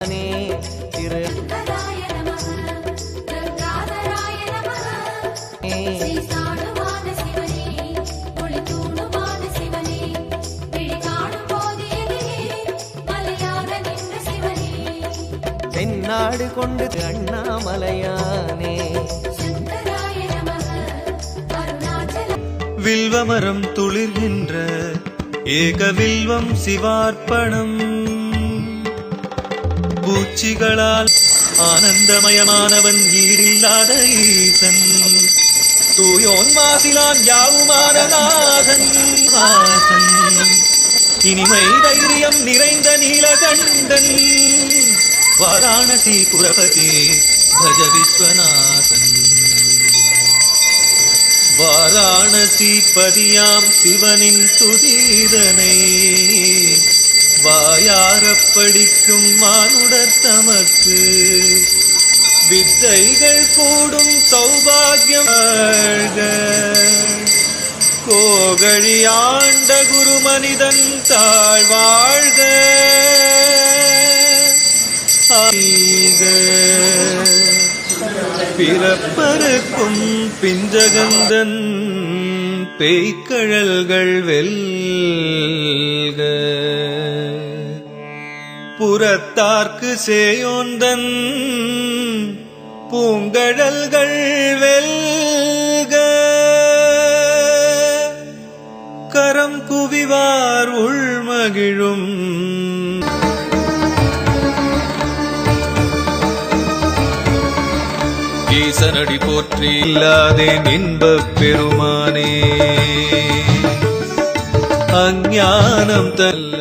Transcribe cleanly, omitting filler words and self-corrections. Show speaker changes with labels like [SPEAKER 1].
[SPEAKER 1] திரு தென்னாடு கொண்டு அண்ணாமலையானே
[SPEAKER 2] வில்வமரம் துளிர்கின்ற ஏக வில்வம் சிவார்ப்பணம். பூச்சிகளால் ஆனந்தமயமானவன் ஈடில்லாத ஈசன், தூயோன் மாசிலான் யாவுமான நாதன் வாசன், இனிமை தைரியம் நிறைந்த நீலகண்டன், வாராணசி புரபதி பஜ விஸ்வநாதன். வாராணசி பதியாம் சிவனின் துதிதனை வாயாரப் படிக்கும் மானுடர் தமக்கு வித்தைகள் கூடும் சௌபாகியம். கோகழி ஆண்ட குரு மனிதன் தாழ்வாழ்க. பிறப்பருக்கும் பிஞ்சகந்தன் பேய்கழல்கள் வெல்க. புறத்தார்க்கு சேயோந்தன் பூங்கழல்கள் வெல்க. கரம் குவிவார் உள்மகிழும் ஈசனடி போற்றி இல்லாதே இன்பப் பெருமானே. அஞ்ஞானம் தல்ல